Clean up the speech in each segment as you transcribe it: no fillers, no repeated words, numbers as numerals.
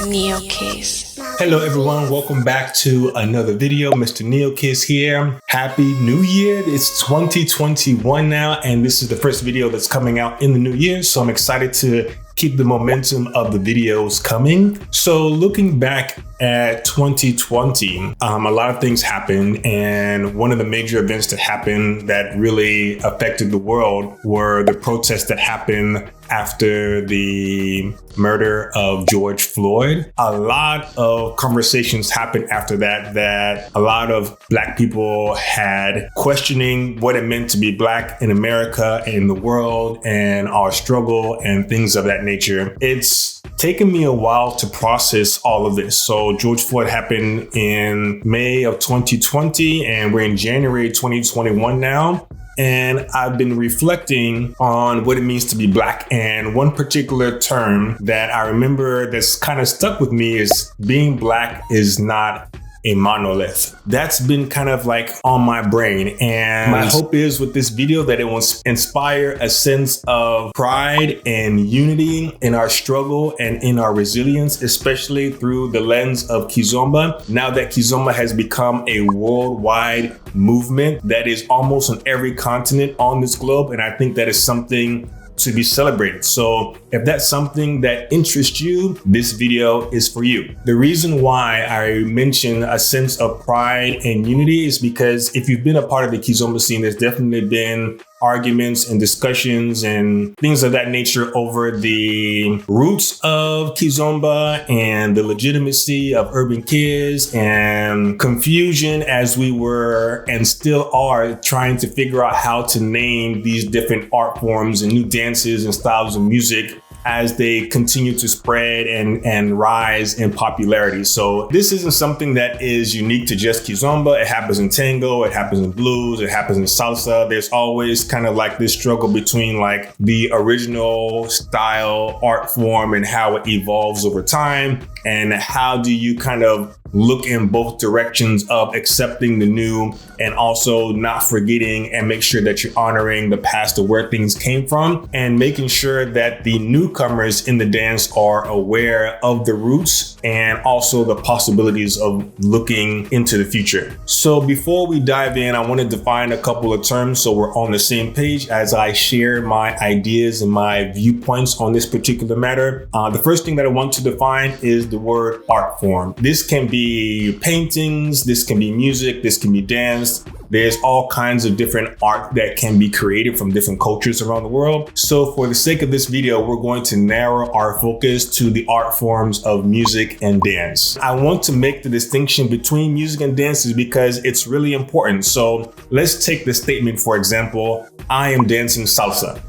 Kiz. Hello everyone, welcome back to another video. Mr. Kiz here. Happy New Year. It's 2021 now, and this is the first video that's coming out in the new year. So I'm excited to keep the momentum of the videos coming. So looking back at 2020, a lot of things happened, and one of the major events that happened that really affected the world were the protests that happened after the murder of George Floyd. A lot of conversations happened after that a lot of Black people had questioning what it meant to be Black in America and in the world and our struggle and things of that nature. It's taken me a while to process all of this. So George Floyd happened in May of 2020 and we're in January 2021 now. And I've been reflecting on what it means to be Black. And one particular term that I remember that's kind of stuck with me is being Black is not a monolith. That's been kind of like on my brain. And my hope is with this video that it will inspire a sense of pride and unity in our struggle and in our resilience, especially through the lens of Kizomba. Now that Kizomba has become a worldwide movement that is almost on every continent on this globe. And I think that is something to be celebrated. So if that's something that interests you, this video is for you. The reason why I mention a sense of pride and unity is because if you've been a part of the Kizomba scene, there's definitely been arguments and discussions and things of that nature over the roots of Kizomba and the legitimacy of urban kids, and confusion as we were and still are trying to figure out how to name these different art forms and new dances and styles of music as they continue to spread and rise in popularity. So this isn't something that is unique to just Kizomba. It happens in tango, it happens in blues, it happens in salsa. There's always kind of like this struggle between like the original style art form and how it evolves over time, and how do you kind of look in both directions of accepting the new and also not forgetting and make sure that you're honoring the past of where things came from, and making sure that the newcomers in the dance are aware of the roots and also the possibilities of looking into the future. So before we dive in, I want to define a couple of terms so we're on the same page as I share my ideas and my viewpoints on this particular matter. The first thing that I want to define is the word art form. This can be paintings, this can be music, this can be dance. There's all kinds of different art that can be created from different cultures around the world. So for the sake of this video, we're going to narrow our focus to the art forms of music and dance. I want to make the distinction between music and dances because it's really important. So let's take the statement, for example, I am dancing salsa.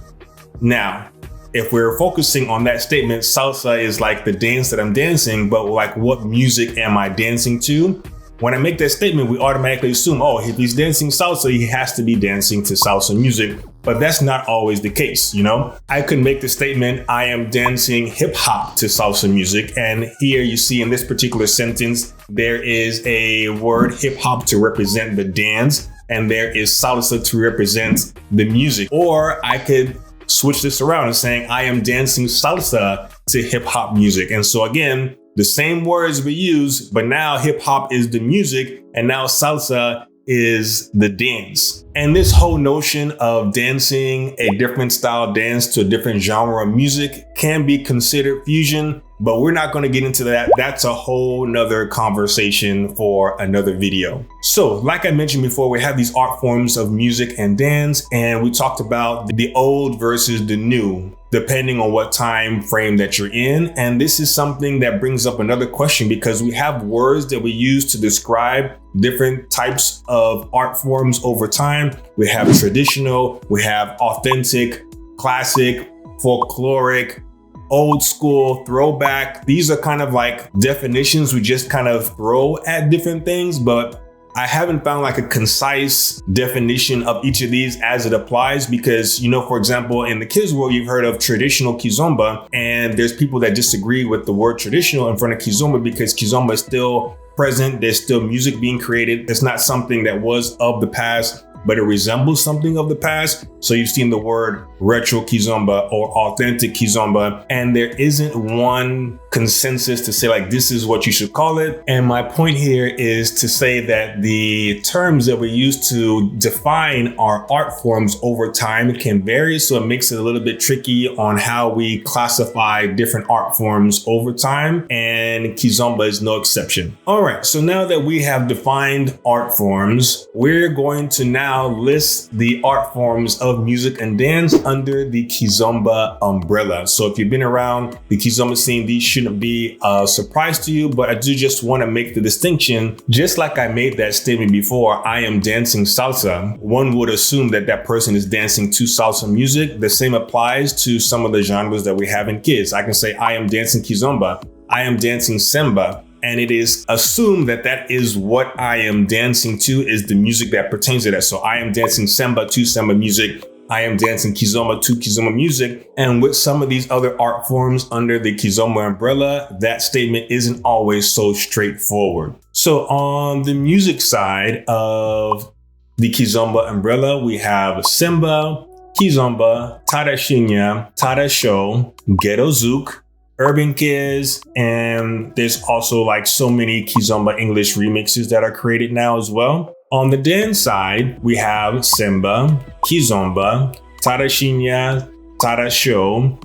Now, if we're focusing on that statement, salsa is like the dance that I'm dancing, but like what music am I dancing to? When I make that statement, we automatically assume, oh, if he's dancing salsa, he has to be dancing to salsa music. But that's not always the case, you know? I could make the statement, I am dancing hip hop to salsa music. And here you see in this particular sentence, there is a word hip hop to represent the dance, and there is salsa to represent the music. Or I could switch this around and saying, I am dancing salsa to hip hop music. And so again, the same words we use, but now hip hop is the music and now salsa is the dance. And this whole notion of dancing a different style dance to a different genre of music can be considered fusion, but we're not going to get into that. That's a whole nother conversation for another video. So like I mentioned before, we have these art forms of music and dance, and we talked about the old versus the new, depending on what time frame that you're in. And this is something that brings up another question, because we have words that we use to describe different types of art forms over time. We have traditional, we have authentic, classic, folkloric, old school, throwback. These are kind of like definitions we just kind of throw at different things, but I haven't found like a concise definition of each of these as it applies, because, you know, for example, in the Kiz world, you've heard of traditional Kizomba, and there's people that disagree with the word traditional in front of Kizomba because Kizomba is still present. There's still music being created. It's not something that was of the past, but it resembles something of the past. So you've seen the word retro Kizomba or authentic Kizomba, and there isn't one consensus to say like this is what you should call it. And my point here is to say that the terms that we use to define our art forms over time can vary, so it makes it a little bit tricky on how we classify different art forms over time, and Kizomba is no exception. All right, so now that we have defined art forms, we're going to now list the art forms of music and dance under the Kizomba umbrella. So if you've been around the Kizomba scene, these shouldn't be a surprise to you, but I do just want to make the distinction. Just like I made that statement before, I am dancing salsa, one would assume that that person is dancing to salsa music. The same applies to some of the genres that we have in Kiz. I can say I am dancing Kizomba, I am dancing Semba, and it is assumed that that is what I am dancing to, is the music that pertains to that. So I am dancing Semba to Semba music, I am dancing Kizomba to Kizomba music. And with some of these other art forms under the Kizomba umbrella, that statement isn't always so straightforward. So on the music side of the Kizomba umbrella, we have Semba, Kizomba, Tarashinya, Tarasho, Ghetto Zouk, Urban Kiz, and there's also like so many Kizomba English remixes that are created now as well. On the dance side, we have Semba, Kizomba, Tarashinya, Tarasho,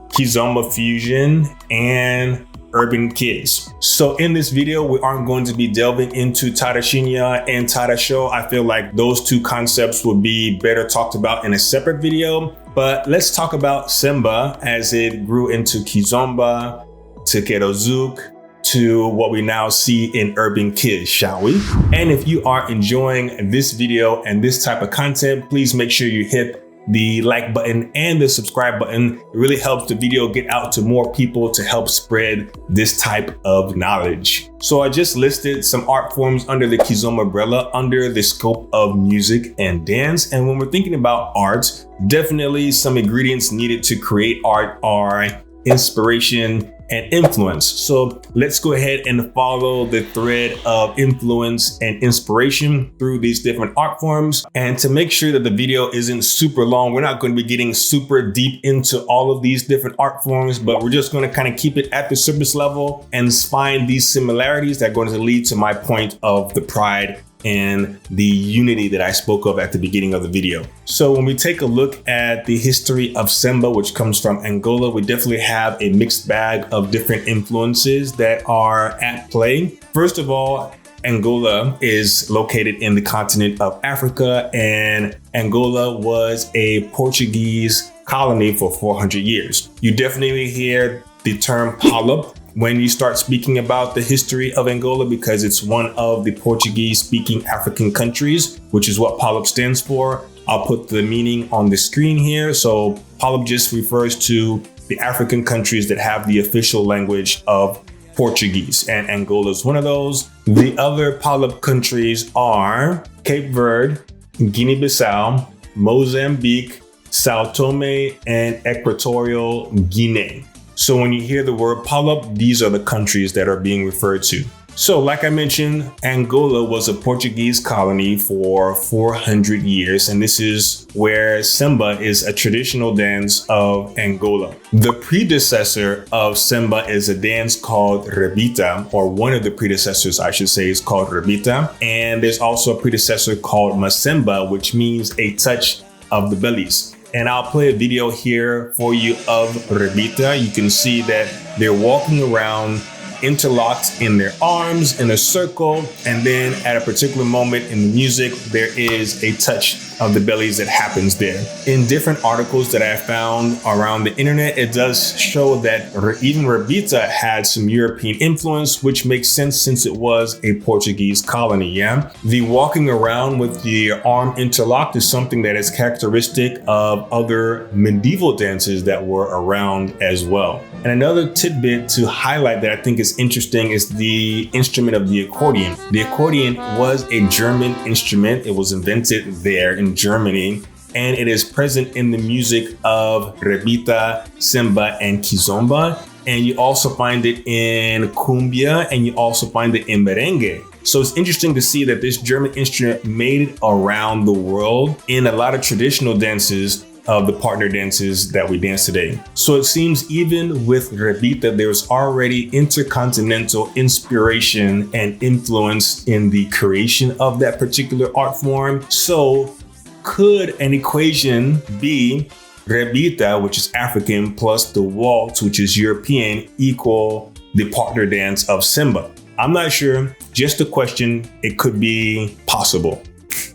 Kizomba Fusion, and Urban Kiz. So in this video, we aren't going to be delving into Tarashinya and Tarasho. I feel like those two concepts would be better talked about in a separate video. But let's talk about Semba as it grew into Kizomba, to Ghetto Zouk, to what we now see in Urban Kiz, shall we? And if you are enjoying this video and this type of content, please make sure you hit the like button and the subscribe button. It really helps the video get out to more people to help spread this type of knowledge. So I just listed some art forms under the Kizomba umbrella under the scope of music and dance. And when we're thinking about art, definitely some ingredients needed to create art are inspiration and influence. So let's go ahead and follow the thread of influence and inspiration through these different art forms. And to make sure that the video isn't super long, we're not going to be getting super deep into all of these different art forms, but we're just going to kind of keep it at the surface level and find these similarities that are going to lead to my point of the pride and the unity that I spoke of at the beginning of the video. So when we take a look at the history of Semba, which comes from Angola, we definitely have a mixed bag of different influences that are at play. First of all, Angola is located in the continent of Africa, and Angola was a Portuguese colony for 400 years. You definitely hear the term polyp when you start speaking about the history of Angola, because it's one of the Portuguese-speaking African countries, which is what polyp stands for. I'll put the meaning on the screen here. So polyp just refers to the African countries that have the official language of Portuguese, and Angola is one of those. The other polyp countries are Cape Verde, Guinea-Bissau, Mozambique, Sao Tome, and Equatorial Guinea. So when you hear the word polyp, these are the countries that are being referred to. So like I mentioned, Angola was a Portuguese colony for 400 years, and this is where Semba is a traditional dance of Angola. The predecessor of Semba is a dance called Rebita, or one of the predecessors, I should say, is called Rebita. And there's also a predecessor called Masemba, which means a touch of the bellies. And I'll play a video here for you of Rebita. You can see that they're walking around interlocked in their arms in a circle, and then at a particular moment in the music, there is a touch of the bellies that happens there. In different articles that I found around the internet, it does show that even Rebita had some European influence, which makes sense since it was a Portuguese colony, yeah? The walking around with the arm interlocked is something that is characteristic of other medieval dances that were around as well. And another tidbit to highlight that I think is interesting is the instrument of the accordion. The accordion was a German instrument. It was invented there in Germany, and it is present in the music of Rebita, Semba, and Kizomba. And you also find it in cumbia, and you also find it in merengue. So it's interesting to see that this German instrument made it around the world in a lot of traditional dances, of the partner dances that we dance today. So it seems even with Rebita, there's already intercontinental inspiration and influence in the creation of that particular art form. So could an equation be Rebita, which is African, plus the waltz, which is European, equal the partner dance of Semba? I'm not sure, just a question. It could be possible.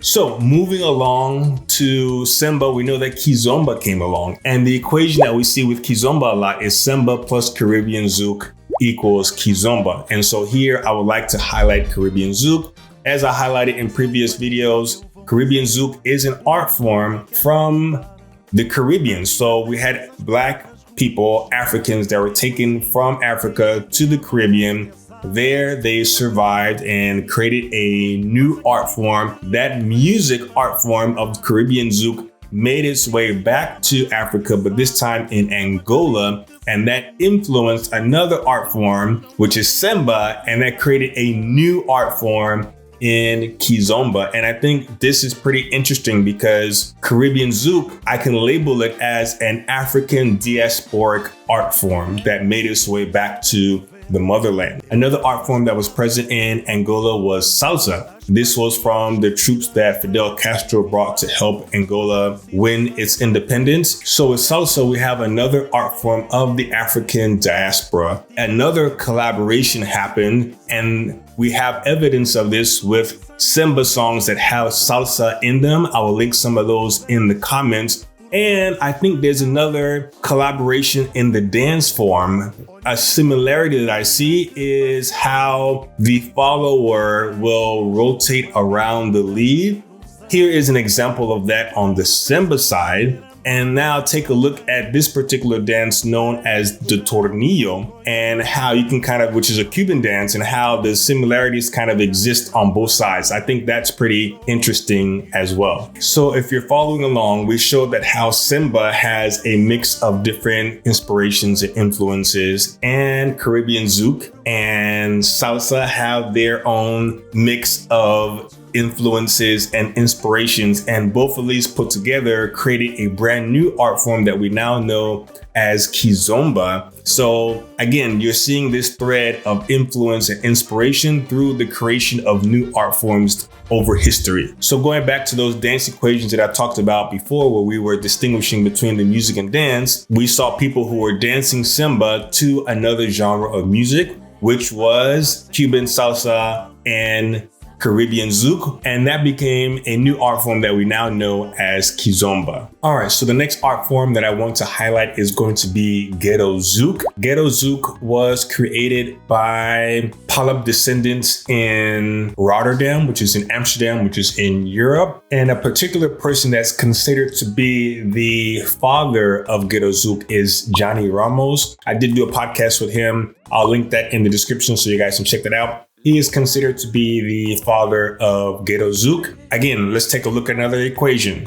So moving along to Semba, we know that Kizomba came along, and the equation that we see with Kizomba a lot is Semba plus Caribbean Zouk equals Kizomba. And so here I would like to highlight Caribbean Zouk. As I highlighted in previous videos, Caribbean Zouk is an art form from the Caribbean. So we had Black people, Africans, that were taken from Africa to the Caribbean. There they survived and created a new art form. That music art form of Caribbean Zouk made its way back to Africa, but this time in Angola. And that influenced another art form, which is Semba, and that created a new art form in Kizomba. And I think this is pretty interesting because Caribbean Zouk, I can label it as an African Diasporic art form that made its way back to the motherland. Another art form that was present in Angola was Salsa. This was from the troops that Fidel Castro brought to help Angola win its independence. So with Salsa, we have another art form of the African diaspora. Another collaboration happened, and we have evidence of this with Semba songs that have salsa in them. I will link some of those in the comments. And I think there's another collaboration in the dance form. A similarity that I see is how the follower will rotate around the lead. Here is an example of that on the Semba side. And now take a look at this particular dance known as the tornillo, and how you can kind of, which is a Cuban dance, and how the similarities kind of exist on both sides. I think that's pretty interesting as well. So if you're following along, we showed that how Semba has a mix of different inspirations and influences, and Caribbean Zouk and Salsa have their own mix of influences and inspirations, and both of these put together created a brand new art form that we now know as Kizomba. So again, you're seeing this thread of influence and inspiration through the creation of new art forms over history. So going back to those dance equations that I talked about before, where we were distinguishing between the music and dance, we saw people who were dancing Semba to another genre of music, which was Cuban salsa and Caribbean Zouk, and that became a new art form that we now know as Kizomba. All right, so the next art form that I want to highlight is going to be Ghetto Zouk. Ghetto Zouk was created by Palab descendants in Rotterdam, which is in Amsterdam, which is in Europe. And a particular person that's considered to be the father of Ghetto Zouk is Johnny Ramos. I did do a podcast with him. I'll link that in the description so you guys can check that out. He is considered to be the father of Ghetto Zouk. Again, let's take a look at another equation.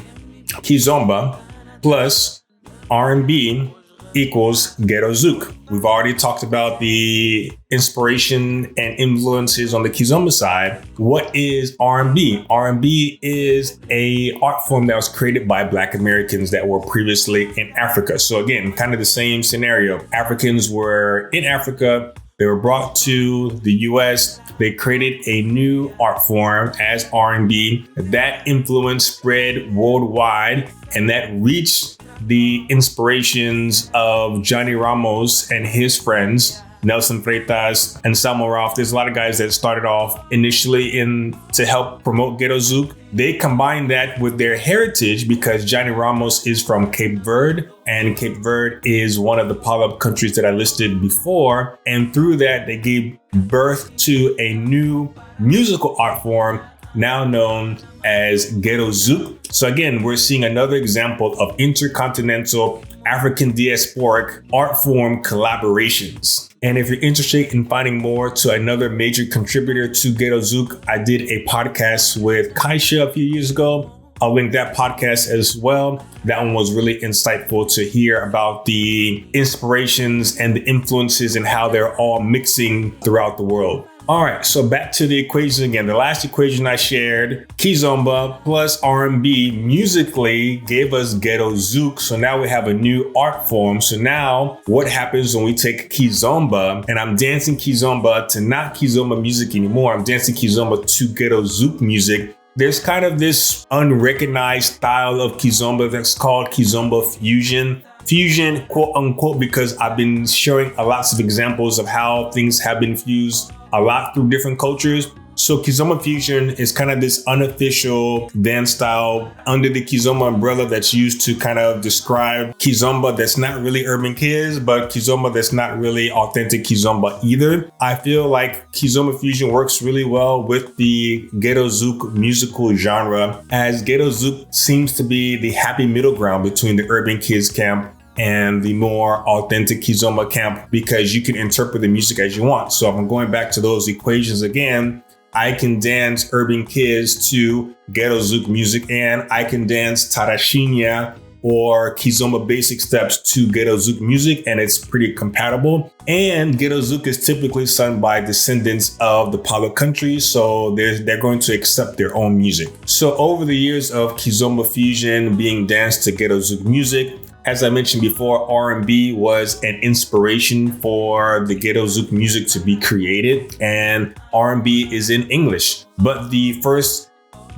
Kizomba plus R&B equals Ghetto Zouk. We've already talked about the inspiration and influences on the Kizomba side. What is R&B? R&B is a art form that was created by Black Americans that were previously in Africa. So again, kind of the same scenario. Africans were in Africa. They were brought to the US. They created a new art form as R&B. That influence spread worldwide, and that reached the inspirations of Johnny Ramos and his friends, Nelson Freitas and Samuel Ralph. There's a lot of guys that started off initially to help promote Ghetto Zouk. They combined that with their heritage because Johnny Ramos is from Cape Verde, and Cape Verde is one of the Palab countries that I listed before. And through that, they gave birth to a new musical art form now known as Ghetto Zouk. So again, we're seeing another example of intercontinental African diasporic art form collaborations. And if you're interested in finding more to another major contributor to Ghetto Zouk, I did a podcast with Kaisha a few years ago. I'll link that podcast as well. That one was really insightful to hear about the inspirations and the influences and how they're all mixing throughout the world. All right, so back to the equation again. The last equation I shared, Kizomba plus R&B musically gave us Ghetto Zouk. So now we have a new art form. So now what happens when we take Kizomba and I'm dancing Kizomba to not Kizomba music anymore. I'm dancing Kizomba to Ghetto Zouk music. There's kind of this unrecognized style of Kizomba that's called Kizomba fusion. Fusion, quote unquote, because I've been showing lots of examples of how things have been fused a lot through different cultures. So Kizomba fusion is kind of this unofficial dance style under the Kizomba umbrella that's used to kind of describe Kizomba that's not really urban Kiz, but Kizomba that's not really authentic Kizomba either. I feel like Kizomba fusion works really well with the Ghetto Zouk musical genre, as Ghetto Zouk seems to be the happy middle ground between the urban Kiz camp and the more authentic Kizomba camp, because you can interpret the music as you want. So if I'm going back to those equations again, I can dance urban Kiz to Ghetto Zouk music, and I can dance Tarashinha or Kizomba basic steps to Ghetto Zouk music, and it's pretty compatible. And Ghetto Zouk is typically sung by descendants of the Palo countries, so they're going to accept their own music. So over the years of Kizomba fusion being danced to Ghetto Zouk music, as I mentioned before, R&B was an inspiration for the Ghetto Zouk music to be created, and R&B is in English. But the first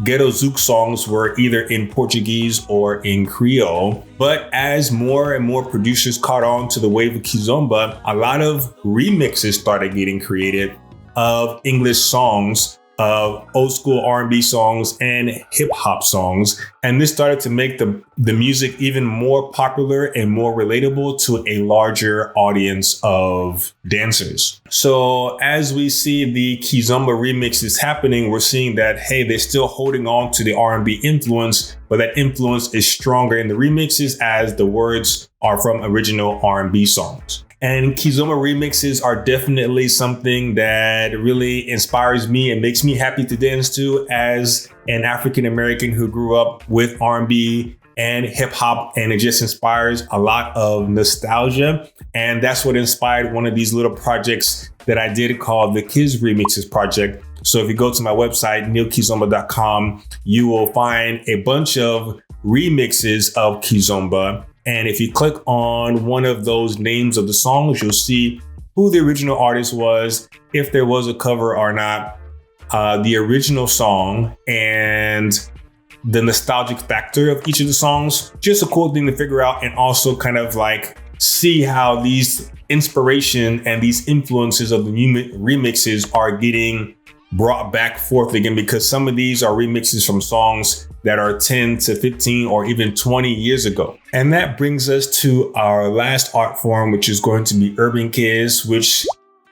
Ghetto Zouk songs were either in Portuguese or in Creole. But as more and more producers caught on to the wave of Kizomba, a lot of remixes started getting created of English songs, of old school R&B songs and hip hop songs. And this started to make the music even more popular and more relatable to a larger audience of dancers. So as we see the Kizomba remixes happening, we're seeing that, hey, they're still holding on to the R&B influence, but that influence is stronger in the remixes as the words are from original R&B songs. And Kizomba remixes are definitely something that really inspires me and makes me happy to dance to as an African American who grew up with R&B and hip hop, and it just inspires a lot of nostalgia. And that's what inspired one of these little projects that I did called the Kiz Remixes project. So if you go to my website, neilkizomba.com, you will find a bunch of remixes of Kizomba. And if you click on one of those names of the songs, you'll see who the original artist was, if there was a cover or not, the original song, and the nostalgic factor of each of the songs. Just a cool thing to figure out, and also kind of like see how these inspiration and these influences of the new remixes are getting brought back forth again, because some of these are remixes from songs that are 10 to 15 or even 20 years ago. And that brings us to our last art form, which is going to be urban Kiz, which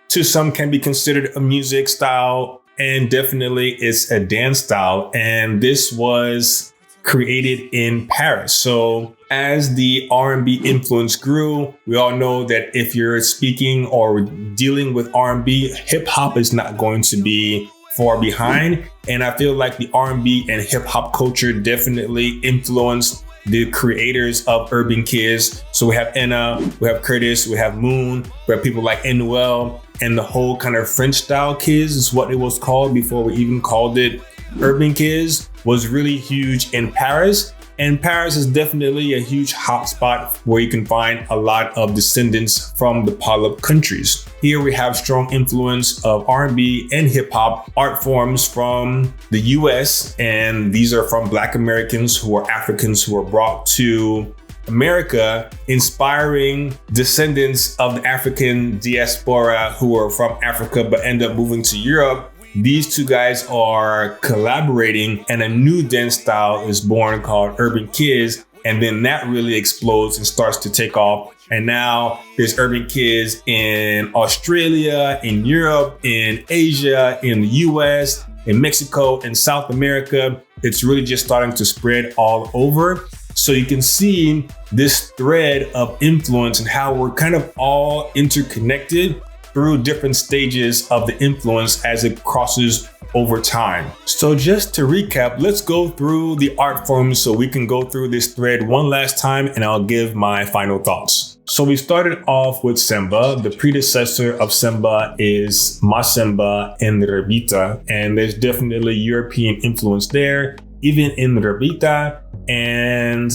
to some can be considered a music style, and definitely it's a dance style. And this was created in Paris. So as the R&B influence grew, we all know that if you're speaking or dealing with R&B, hip hop is not going to be far behind. And I feel like the R&B and hip hop culture definitely influenced the creators of urban Kiz. So we have Enna, we have Curtis, we have Moon, we have people like Noel, and the whole kind of French style Kiz is what it was called before we even called it urban Kiz, was really huge in Paris. And Paris is definitely a huge hotspot where you can find a lot of descendants from the Palo countries. Here we have strong influence of R&B and hip hop art forms from the US, and these are from Black Americans who are Africans who were brought to America, inspiring descendants of the African diaspora who are from Africa but end up moving to Europe. These two guys are collaborating, and a new dance style is born called urban Kiz. And then that really explodes and starts to take off. And now there's urban Kiz in Australia, in Europe, in Asia, in the US, in Mexico, in South America. It's really just starting to spread all over. So you can see this thread of influence and how we're kind of all interconnected through different stages of the influence as it crosses over time. So just to recap, let's go through the art forms so we can go through this thread one last time, and I'll give my final thoughts. So we started off with Semba. The predecessor of Semba is Semba Rebita, and there's definitely European influence there, even in Rebita. And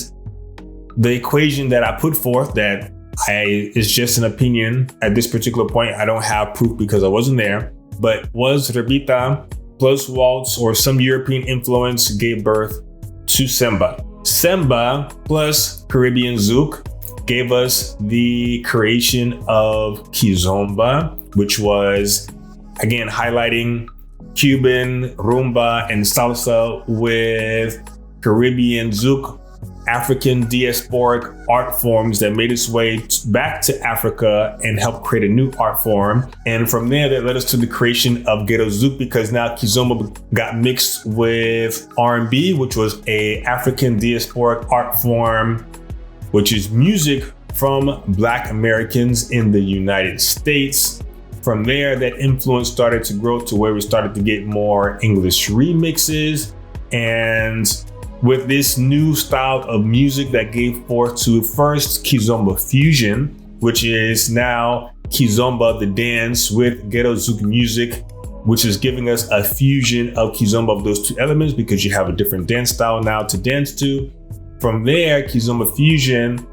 the equation that I put forth that is just an opinion at this particular point. I don't have proof because I wasn't there, but was Rebita plus waltz or some European influence gave birth to Semba. Semba plus Caribbean Zouk gave us the creation of Kizomba, which was, again, highlighting Cuban, rumba, and salsa with Caribbean Zouk, African Diasporic art forms that made its way back to Africa and helped create a new art form. And from there, that led us to the creation of Ghetto Zouk, because now Kizomba got mixed with R&B, which was a African Diasporic art form, which is music from Black Americans in the United States. From there, that influence started to grow to where we started to get more English remixes. And with this new style of music that gave forth to first Kizomba fusion, which is now Kizomba the dance with Ghetto Zouk music, which is giving us a fusion of Kizomba of those two elements, because you have a different dance style now to dance to. From there, Kizomba fusion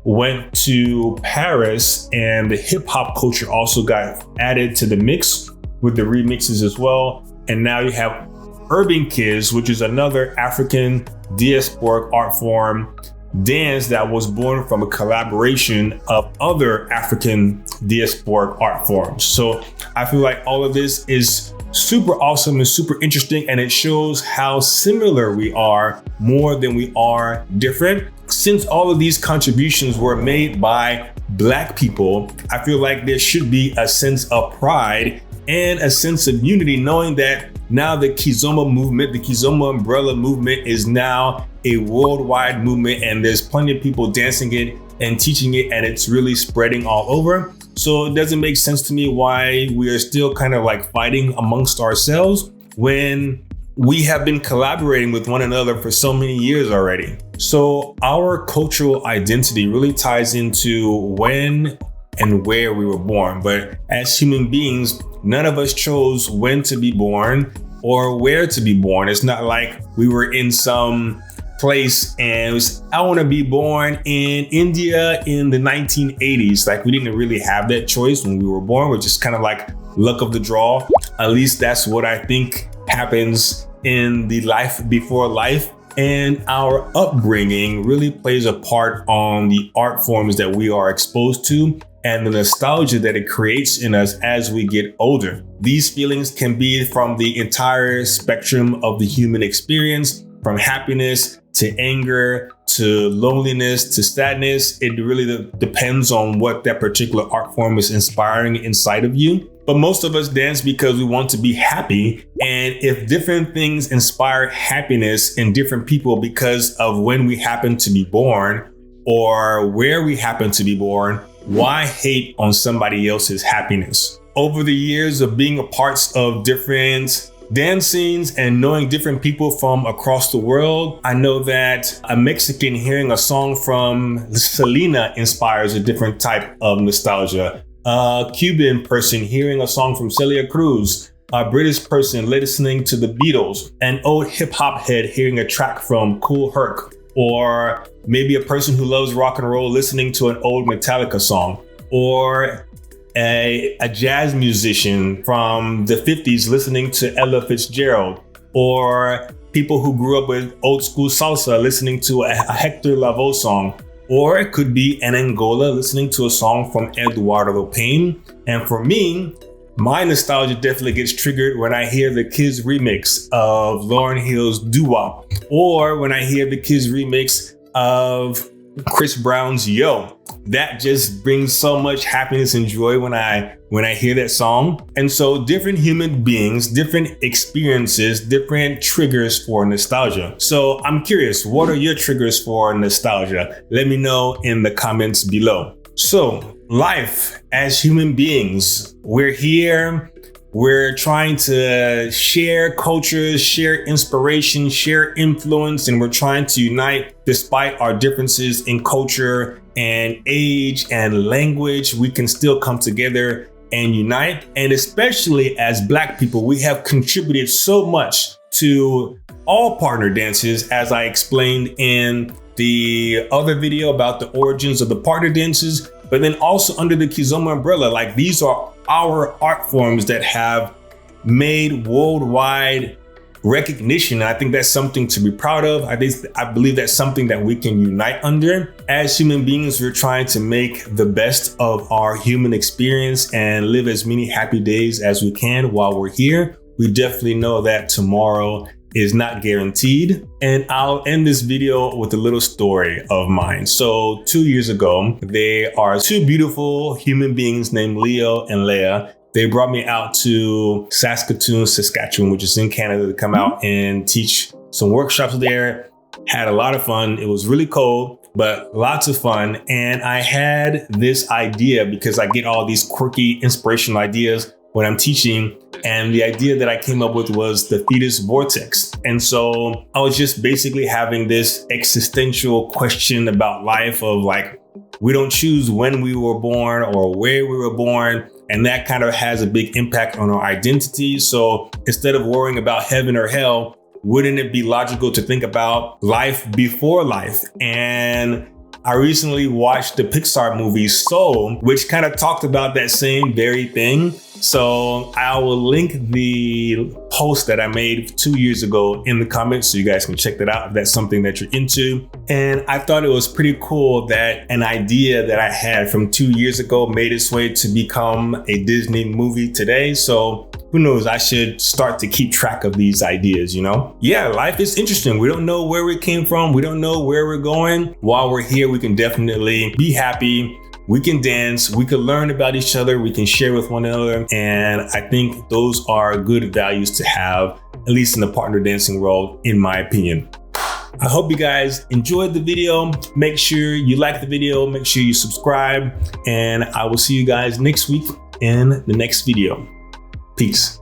went to Paris, and the hip hop culture also got added to the mix with the remixes as well. And now you have Urban Kiz, which is another African diasporic art form dance that was born from a collaboration of other African diasporic art forms. So I feel like all of this is super awesome and super interesting, and it shows how similar we are more than we are different. Since all of these contributions were made by Black people, I feel like there should be a sense of pride and a sense of unity, knowing that now the Kizomba movement, the Kizomba umbrella movement, is now a worldwide movement, and there's plenty of people dancing it and teaching it, and it's really spreading all over. So it doesn't make sense to me why we are still kind of like fighting amongst ourselves when we have been collaborating with one another for so many years already. So our cultural identity really ties into when and where we were born. But as human beings, none of us chose when to be born or where to be born. It's not like we were in some place and it was, I want to be born in India in the 1980s. Like, we didn't really have that choice when we were born. We're just kind of like luck of the draw. At least that's what I think happens in the life before life. And our upbringing really plays a part on the art forms that we are exposed to and the nostalgia that it creates in us as we get older. These feelings can be from the entire spectrum of the human experience, from happiness to anger to loneliness to sadness. It really depends on what that particular art form is inspiring inside of you. But most of us dance because we want to be happy. And if different things inspire happiness in different people because of when we happen to be born or where we happen to be born, why hate on somebody else's happiness? Over the years of being a part of different dance scenes and knowing different people from across the world, I know that a Mexican hearing a song from Selena inspires a different type of nostalgia. A Cuban person hearing a song from Celia Cruz, a British person listening to the Beatles, an old hip hop head hearing a track from Kool Herc, or maybe a person who loves rock and roll listening to an old Metallica song, or a jazz musician from the 50s listening to Ella Fitzgerald, or people who grew up with old school salsa listening to a Hector Lavoe song. Or it could be an Angola listening to a song from Eduardo Payne. And for me, my nostalgia definitely gets triggered when I hear the Kiz remix of Lauryn Hill's Doo-Wop, or when I hear the Kiz remix of Chris Brown's Yo. That just brings so much happiness and joy when I hear that song. And so different human beings, different experiences, different triggers for nostalgia. So I'm curious, what are your triggers for nostalgia? Let me know in the comments below. So life as human beings, we're here. We're trying to share cultures, share inspiration, share influence, and we're trying to unite despite our differences in culture and age and language, we can still come together and unite. And especially as Black people, we have contributed so much to all partner dances, as I explained in the other video about the origins of the partner dances, but then also under the Kizomba umbrella, like these are our art forms that have made worldwide recognition. I think that's something to be proud of. I believe that's something that we can unite under. As human beings, we're trying to make the best of our human experience and live as many happy days as we can while we're here. We definitely know that tomorrow is not guaranteed. And I'll end this video with a little story of mine. So 2 years ago, there are two beautiful human beings named Leo and Leah. They brought me out to Saskatoon, Saskatchewan, which is in Canada, to come out and teach some workshops there. Had a lot of fun. It was really cold, but lots of fun. And I had this idea because I get all these quirky, inspirational ideas when I'm teaching. And the idea that I came up with was the Fetus Vortex. And so I was just basically having this existential question about life of like, we don't choose when we were born or where we were born. And that kind of has a big impact on our identity. So instead of worrying about heaven or hell, wouldn't it be logical to think about life before life? And I recently watched the Pixar movie Soul, which kind of talked about that same very thing. So I will link the post that I made 2 years ago in the comments so you guys can check that out if that's something that you're into. And I thought it was pretty cool that an idea that I had from 2 years ago made its way to become a Disney movie today. So who knows, I should start to keep track of these ideas, you know? Yeah, life is interesting. We don't know where we came from. We don't know where we're going. While we're here, we can definitely be happy. We can dance, we can learn about each other, we can share with one another. And I think those are good values to have, at least in the partner dancing world, in my opinion. I hope you guys enjoyed the video. Make sure you like the video, make sure you subscribe, and I will see you guys next week in the next video. Peace.